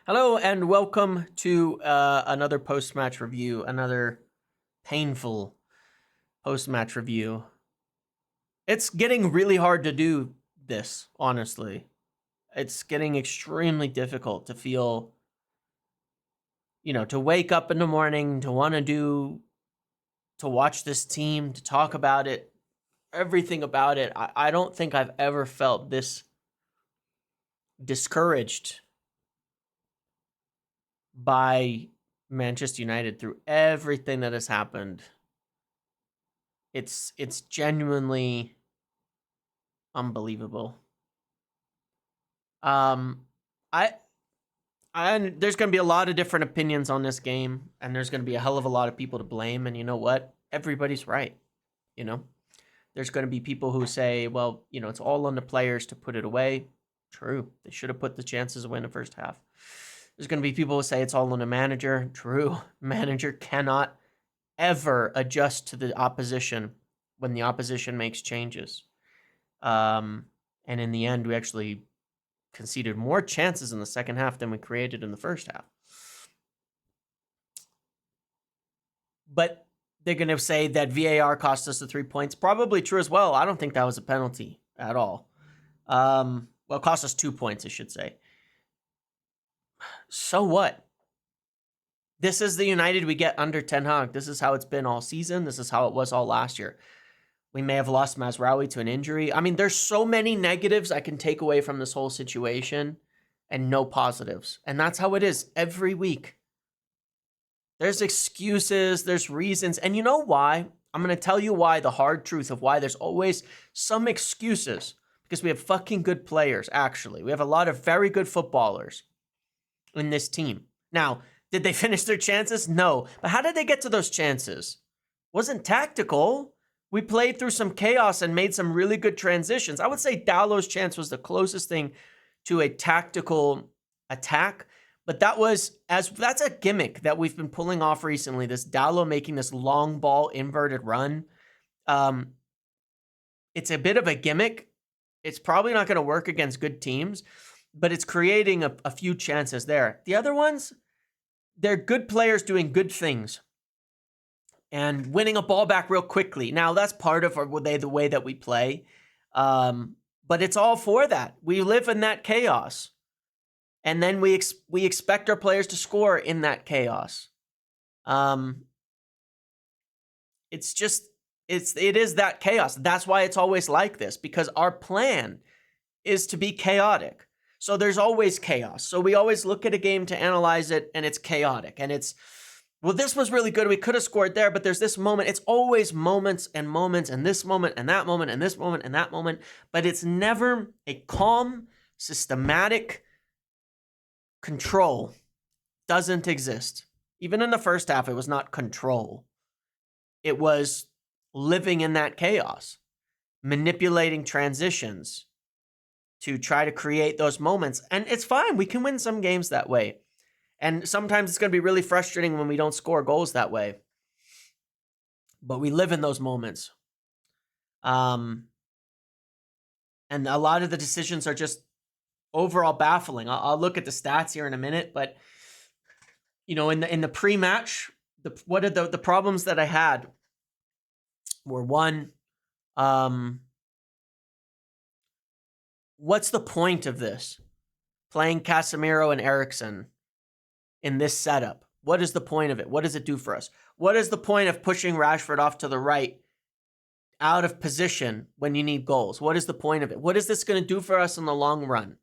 Hello and welcome to another post-match review, another painful post-match review. It's getting really hard to do this, honestly. It's getting extremely difficult to feel, to wake up in the morning, to want to watch this team, to talk about it, everything about it. I don't think I've ever felt this discouraged by Manchester United through everything that has happened. It's genuinely unbelievable. Um, I there's going to be a lot of different opinions on this game, and there's going to be a hell of a lot of people to blame. And you know what? Everybody's right. You know, there's going to be people who say, well, it's all on the players to put it away. True. They should have put the chances away in the first half. There's going to be people who say it's all on the manager. True. Manager cannot ever adjust to the opposition when the opposition makes changes. And in the end, we actually conceded more chances in the second half than we created in the first half. But they're going to say that VAR cost us the 3 points. Probably true as well. I don't think that was a penalty at all. Well, it cost us 2 points, I should say. So what? This is the United we get under Ten Hag. This is how it's been all season. This is how it was all last year. We may have lost Mazraoui to an injury. I mean, there's so many negatives I can take away from this whole situation and no positives. And that's how it is every week. There's excuses, there's reasons. And you know why? I'm going to tell you why, the hard truth of why there's always some excuses. Because we have fucking good players, actually. We have a lot of very good footballers in this team. Now, did they finish their chances? No. But how did they get to those chances? Wasn't tactical. We played through some chaos and made some really good transitions. I would say Dalot's chance was the closest thing to a tactical attack, but that's a gimmick that we've been pulling off recently. This Dalot making this long ball inverted run. It's a bit of a gimmick. It's probably not going to work against good teams, but it's creating a few chances there. The other ones, they're good players doing good things and winning a ball back real quickly. Now, that's part of the way that we play, but it's all for that. We live in that chaos, and then we expect our players to score in that chaos. It is that chaos. That's why it's always like this, because our plan is to be chaotic. So there's always chaos. So we always look at a game to analyze it, and it's chaotic, and it's, well, this was really good. We could have scored there, but there's this moment. It's always moments, and this moment, and that moment, and this moment, and that moment. But it's never a calm, systematic control. Doesn't exist. Even in the first half, it was not control. It was living in that chaos, manipulating transitions to try to create those moments. And it's fine. We can win some games that way. And sometimes it's going to be really frustrating when we don't score goals that way. But we live in those moments. And a lot of the decisions are just overall baffling. I'll look at the stats here in a minute, but in the pre-match, the problems that I had were, one, what's the point of this? Playing Casemiro and Eriksen in this setup. What is the point of it? What does it do for us? What is the point of pushing Rashford off to the right out of position when you need goals? What is the point of it? What is this going to do for us in the long run?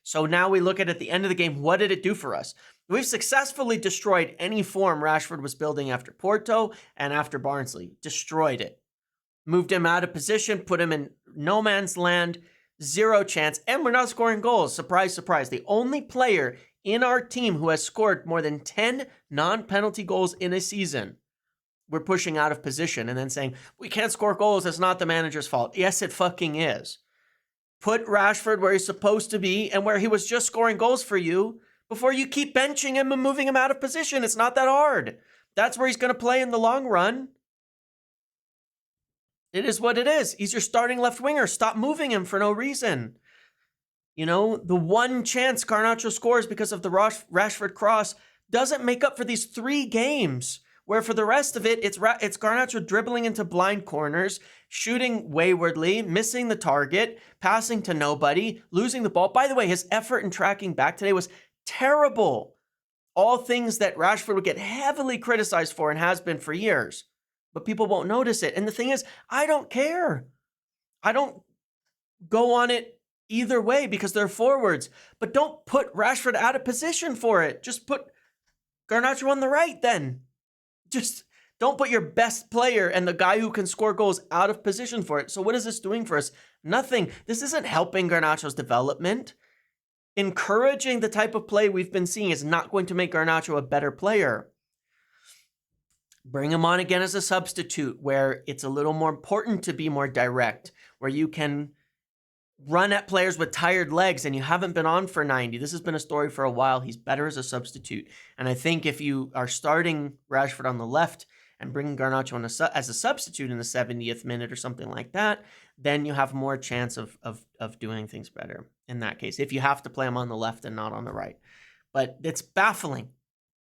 So now we look at the end of the game, what did it do for us? We've successfully destroyed any form Rashford was building after Porto and after Barnsley. Destroyed it. Moved him out of position, put him in no man's land, zero chance, and we're not scoring goals. Surprise, surprise. The only player in our team who has scored more than 10 non-penalty goals in a season, we're pushing out of position and then saying, we can't score goals, it's not the manager's fault. Yes, it fucking is. Put Rashford where he's supposed to be and where he was just scoring goals for you before you keep benching him and moving him out of position. It's not that hard. That's where he's going to play in the long run. It is what it is. He's your starting left winger. Stop moving him for no reason. You know, the one chance Garnacho scores because of the Rashford cross doesn't make up for these 3 games, where for the rest of it, it's Garnacho dribbling into blind corners, shooting waywardly, missing the target, passing to nobody, losing the ball. By the way, his effort in tracking back today was terrible. All things that Rashford would get heavily criticized for and has been for years, but people won't notice it. And the thing is, I don't care. I don't go on it either way because they're forwards, but don't put Rashford out of position for it. Just put Garnacho on the right then. Just don't put your best player and the guy who can score goals out of position for it. So what is this doing for us? Nothing. This isn't helping Garnacho's development. Encouraging the type of play we've been seeing is not going to make Garnacho a better player. Bring him on again as a substitute where it's a little more important to be more direct, where you can run at players with tired legs and you haven't been on for 90. This has been a story for a while. He's better as a substitute. And I think if you are starting Rashford on the left and bringing Garnacho on as a substitute in the 70th minute or something like that, then you have more chance of doing things better in that case, if you have to play him on the left and not on the right. But it's baffling.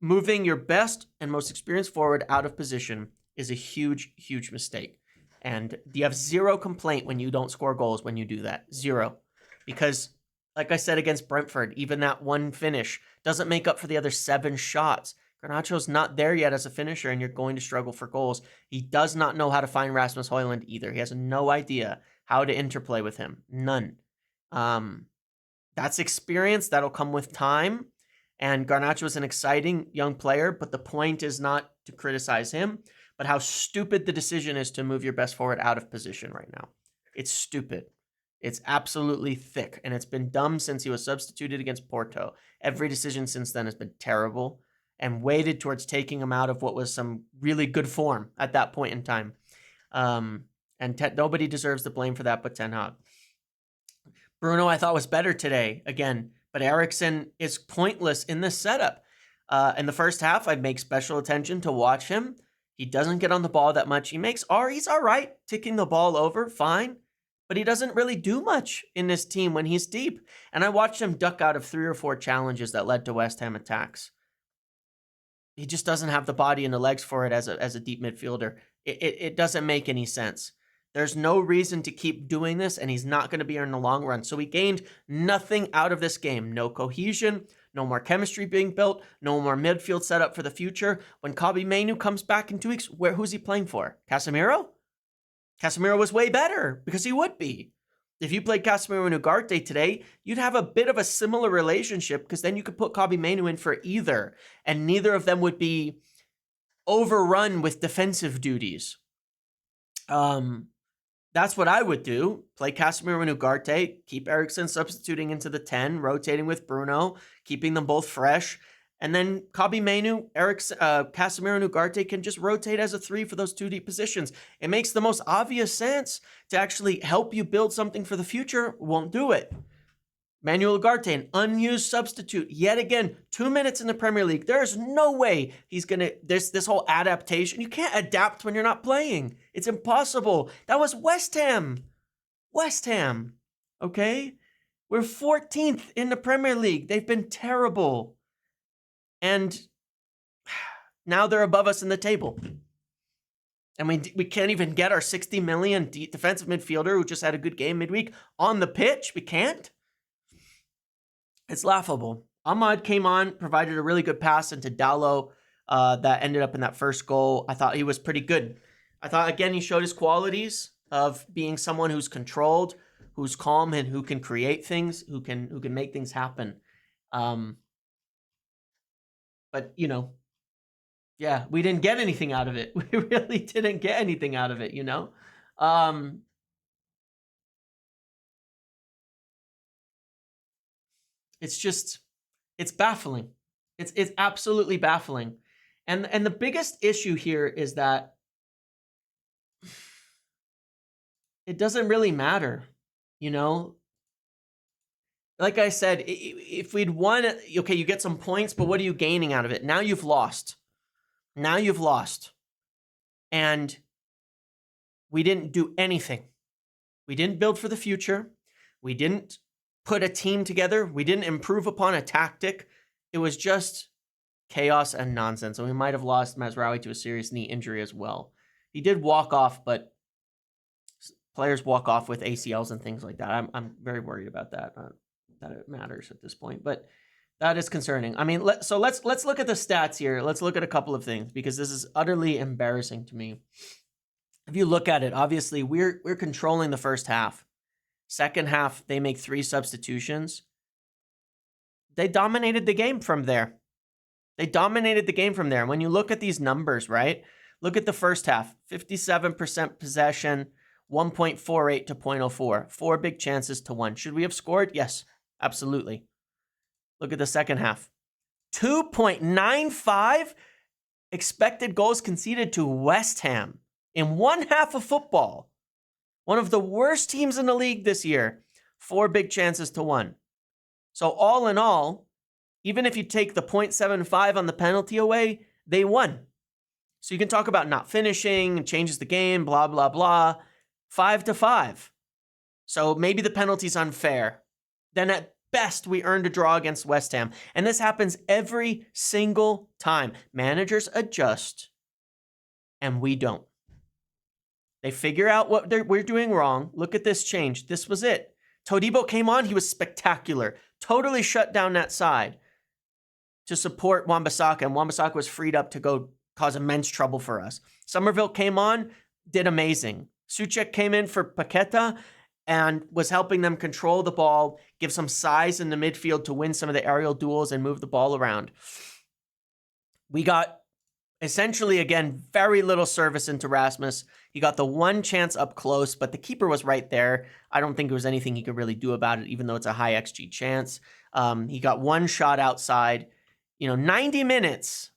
Moving your best and most experienced forward out of position is a huge, huge mistake. And you have zero complaint when you don't score goals when you do that. Zero. Because, like I said against Brentford, even that one finish doesn't make up for the other 7 shots. Garnacho's not there yet as a finisher, and you're going to struggle for goals. He does not know how to find Rasmus Højlund either. He has no idea how to interplay with him. None. That's experience. That'll come with time. And Garnacho is an exciting young player, but the point is not to criticize him, but how stupid the decision is to move your best forward out of position right now. It's stupid. It's absolutely thick, and it's been dumb since he was substituted against Porto. Every decision since then has been terrible and weighted towards taking him out of what was some really good form at that point in time. Nobody deserves the blame for that but Ten Hag. Bruno, I thought, was better today, again, but Eriksen is pointless in this setup. In the first half, I'd make special attention to watch him. He doesn't get on the ball that much. He's all right, ticking the ball over, fine. But he doesn't really do much in this team when he's deep. And I watched him duck out of 3 or 4 challenges that led to West Ham attacks. He just doesn't have the body and the legs for it as a deep midfielder. It doesn't make any sense. There's no reason to keep doing this, and he's not going to be here in the long run. So we gained nothing out of this game. No cohesion, no more chemistry being built, no more midfield set up for the future. When Kobbie Mainoo comes back in 2 weeks, who's he playing for? Casemiro? Casemiro was way better, because he would be. If you played Casemiro and Ugarte today, you'd have a bit of a similar relationship, because then you could put Kobbie Mainoo in for either, and neither of them would be overrun with defensive duties. That's what I would do. Play Casemiro and Ugarte, keep Eriksen substituting into the 10, rotating with Bruno, keeping them both fresh. And then Kobbie Mainoo, Casemiro and Ugarte can just rotate as a 3 for those 2 deep positions. It makes the most obvious sense to actually help you build something for the future. Won't do it. Manuel Ugarte, an unused substitute. Yet again, 2 minutes in the Premier League. There's no way he's going to... This whole adaptation. You can't adapt when you're not playing. It's impossible. That was West Ham. West Ham. Okay? We're 14th in the Premier League. They've been terrible. And now they're above us in the table. And we can't even get our 60 million defensive midfielder who just had a good game midweek on the pitch. We can't. It's laughable. Ahmad came on, provided a really good pass into Dalot that ended up in that first goal. I thought he was pretty good. I thought, again, he showed his qualities of being someone who's controlled, who's calm, and who can create things, who can make things happen. But, yeah, we didn't get anything out of it. We really didn't get anything out of it, It's baffling. It's absolutely baffling. And the biggest issue here is that it doesn't really matter, Like I said, if we'd won, okay, you get some points, but what are you gaining out of it? Now you've lost. And we didn't do anything. We didn't build for the future. We didn't put a team together. We didn't improve upon a tactic. It was just chaos and nonsense. And we might have lost Mazraoui to a serious knee injury as well. He did walk off, but players walk off with ACLs and things like that. I'm very worried about that. That it matters at this point, but that is concerning. I mean, let's look at the stats here. Let's look at a couple of things because this is utterly embarrassing to me. If you look at it, obviously we're controlling the first half. Second half, they make 3 substitutions. They dominated the game from there. When you look at these numbers, right? Look at the first half, 57% possession, 1.48 to 0.04, 4 big chances to 1. Should we have scored? Yes, absolutely. Look at the second half, 2.95 expected goals conceded to West Ham in one half of football. One of the worst teams in the league this year, 4 big chances to 1. So all in all, even if you take the 0.75 on the penalty away, they won. So you can talk about not finishing, changes the game, blah, blah, blah. 5-5. So maybe the penalty's unfair. Then at best, we earned a draw against West Ham. And this happens every single time. Managers adjust, and we don't. They figure out what we're doing wrong. Look at this change. This was it. Todibo came on. He was spectacular. Totally shut down that side to support Wan-Bissaka, and Wan-Bissaka was freed up to go cause immense trouble for us. Somerville came on, did amazing. Souček came in for Paqueta and was helping them control the ball, give some size in the midfield to win some of the aerial duels and move the ball around. We got essentially, again, very little service into Rasmus. He got the one chance up close, but the keeper was right there. I don't think there was anything he could really do about it, even though it's a high XG chance. He got one shot outside. 90 minutes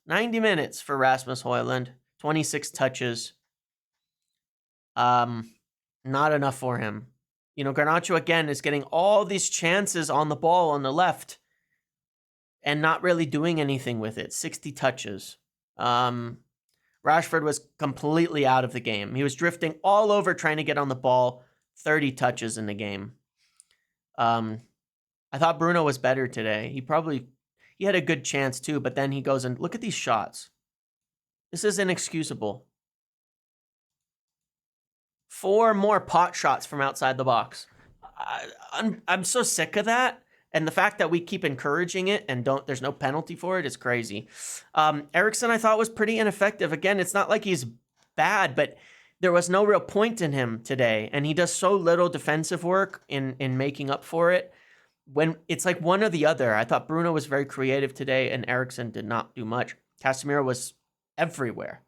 for Rasmus Højlund, 26 touches. Not enough for him. Garnacho, again, is getting all these chances on the ball on the left and not really doing anything with it. 60 touches. Rashford was completely out of the game. He was drifting all over trying to get on the ball. 30 touches in the game. I thought Bruno was better today. He had a good chance too, but then he goes and look at these shots. This is inexcusable. 4 more pot shots from outside the box. I'm so sick of that. And the fact that we keep encouraging it and there's no penalty for it is crazy. Eriksen, I thought, was pretty ineffective. Again, it's not like he's bad, but there was no real point in him today. And he does so little defensive work in making up for it. When it's like one or the other. I thought Bruno was very creative today and Eriksen did not do much. Casemiro was everywhere.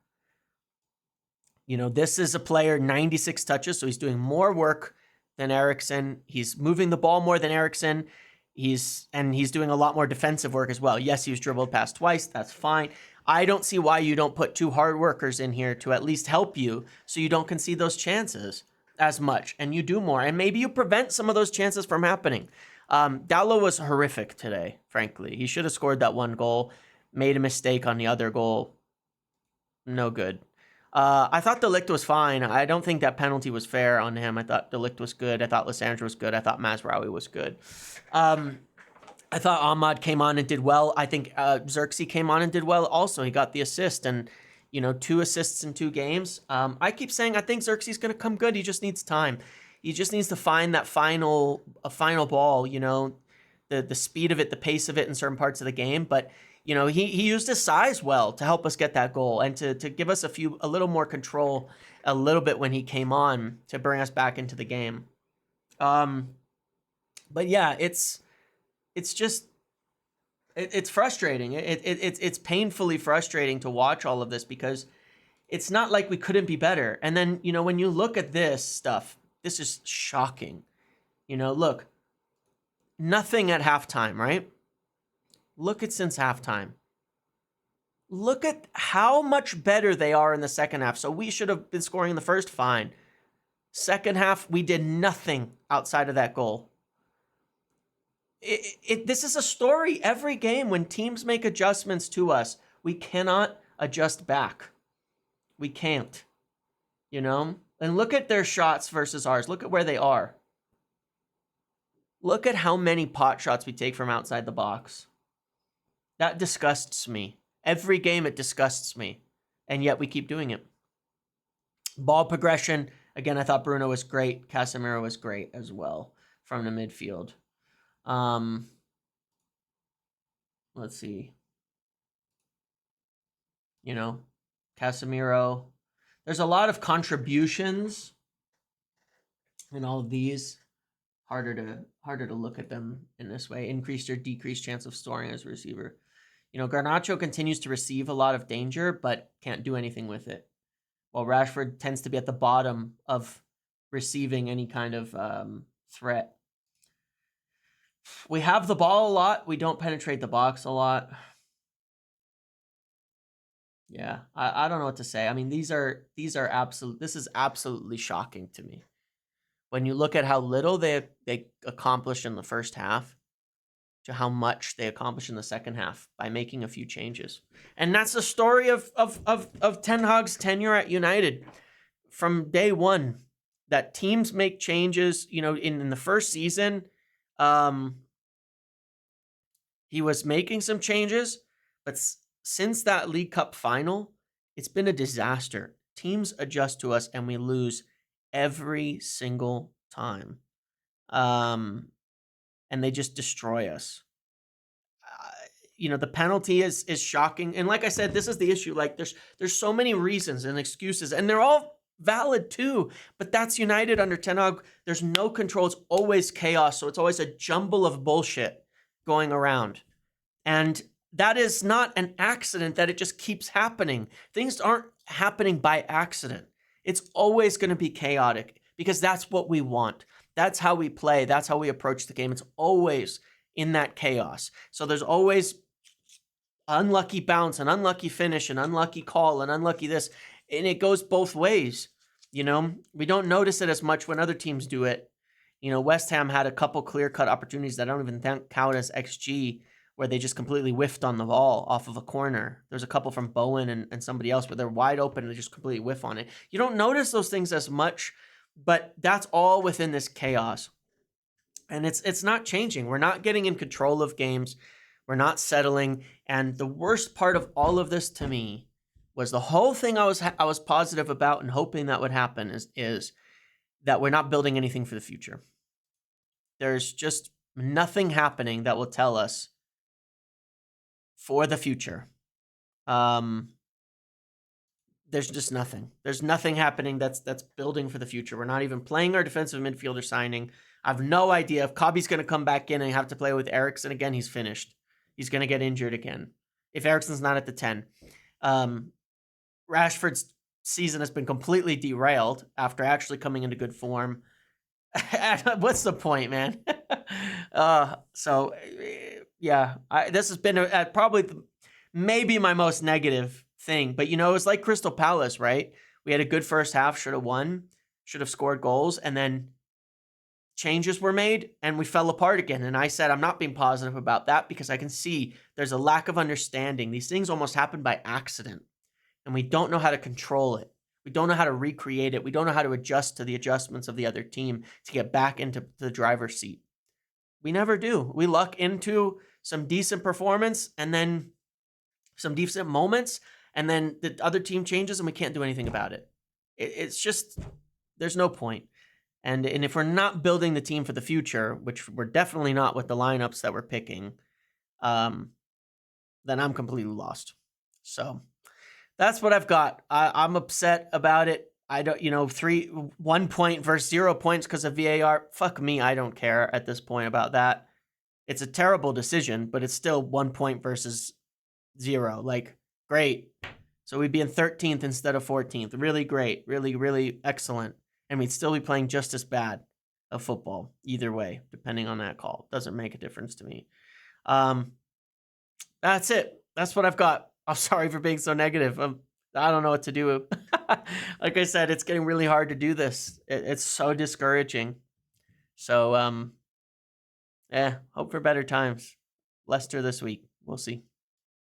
This is a player, 96 touches, so he's doing more work than Eriksen. He's moving the ball more than Eriksen. He's doing a lot more defensive work as well. Yes, he was dribbled past twice. That's fine. I don't see why you don't put 2 hard workers in here to at least help you so you don't concede those chances as much and you do more. And maybe you prevent some of those chances from happening. Dalot was horrific today, frankly. He should have scored that 1 goal. Made a mistake on the other goal. No good. I thought De Ligt was fine. I don't think that penalty was fair on him. I thought De Ligt was good. I thought Lissandra was good. I thought Mazraoui was good. I thought Ahmad came on and did well. I think Xerxes came on and did well also. He got the assist and, 2 assists in 2 games. I keep saying I think Xerxes is going to come good. He just needs time. He just needs to find that final ball, the speed of it, the pace of it in certain parts of the game. But he used his size well to help us get that goal and to give us a little more control a little bit when he came on to bring us back into the game. But yeah, it's frustrating. It's painfully frustrating to watch all of this because it's not like we couldn't be better. And then, when you look at this stuff, this is shocking. Look, nothing at halftime, right? Look at since halftime. Look at how much better they are in the second half. So we should have been scoring in the first, fine. Second half, we did nothing outside of that goal. This is a story every game when teams make adjustments to us. We cannot adjust back. We can't. And look at their shots versus ours. Look at where they are. Look at how many pot shots we take from outside the box. That disgusts me. Every game it disgusts me. And yet we keep doing it. Ball progression. Again, I thought Bruno was great. Casemiro was great as well from the midfield. Let's see. You know, Casemiro. There's a lot of contributions in all of these. Harder to look at them in this way. Increased or decreased chance of scoring as a receiver. You know, Garnacho continues to receive a lot of danger, but can't do anything with it. While Rashford tends to be at the bottom of receiving any kind of threat. We have the ball a lot. We don't penetrate the box a lot. Yeah, I don't know what to say. I mean, this is absolutely shocking to me. When you look at how little they accomplished in the first half to how much they accomplished in the second half by making a few changes. And that's the story of Ten Hag's tenure at United from day one, that teams make changes. You know, in the first season, he was making some changes, but since that League Cup final, it's been a disaster. Teams adjust to us and we lose every single time. And they just destroy us. You know, the penalty is shocking. And like I said, this is the issue. Like there's so many reasons and excuses, and they're all valid too. But that's United under Ten Hag. There's no control. It's always chaos. So it's always a jumble of bullshit going around. And that is not an accident that it just keeps happening. Things aren't happening by accident. It's always going to be chaotic because that's what we want. That's how we play. That's how we approach the game. It's always in that chaos. So there's always unlucky bounce, an unlucky finish, an unlucky call, an unlucky this. And it goes both ways. You know, we don't notice it as much when other teams do it. You know, West Ham had a couple clear-cut opportunities that I don't even count as XG, where they just completely whiffed on the ball off of a corner. There's a couple from Bowen and somebody else where they're wide open and they just completely whiff on it. You don't notice those things as much, but that's all within this chaos. And it's not changing. We're not getting in control of games. We're not settling. And the worst part of all of this to me was the whole thing I was positive about and hoping that would happen is that we're not building anything for the future. There's just nothing happening that will tell us for the future. There's just nothing. There's nothing happening that's building for the future. We're not even playing our defensive midfielder signing. I have no idea if Kobbie's going to come back in and have to play with Eriksen again. He's finished. He's going to get injured again if Eriksen's not at the 10. Rashford's season has been completely derailed after actually coming into good form. What's the point, man? This has been probably maybe my most negative thing. But, you know, it's like Crystal Palace, right? We had a good first half, should have won, should have scored goals, and then changes were made and we fell apart again. And I said, I'm not being positive about that because I can see there's a lack of understanding. These things almost happen by accident and we don't know how to control it. We don't know how to recreate it. We don't know how to adjust to the adjustments of the other team to get back into the driver's seat. We never do. We luck into some decent performance and then some decent moments, and then the other team changes and we can't do anything about it. It's just, there's no point. And if we're not building the team for the future, which we're definitely not with the lineups that we're picking, then I'm completely lost. So that's what I've got. I'm upset about it. I don't, 1 point versus 0 points because of VAR. Fuck me, I don't care at this point about that. It's a terrible decision, but it's still 1 point versus 0. Like, great. So we'd be in 13th instead of 14th. Really great. Really, really excellent. And we'd still be playing just as bad of football either way, depending on that call. Doesn't make a difference to me. That's it. That's what I've got. I'm sorry for being so negative. I don't know what to do. Like I said, it's getting really hard to do this. It's so discouraging. So, hope for better times. Leicester this week. We'll see.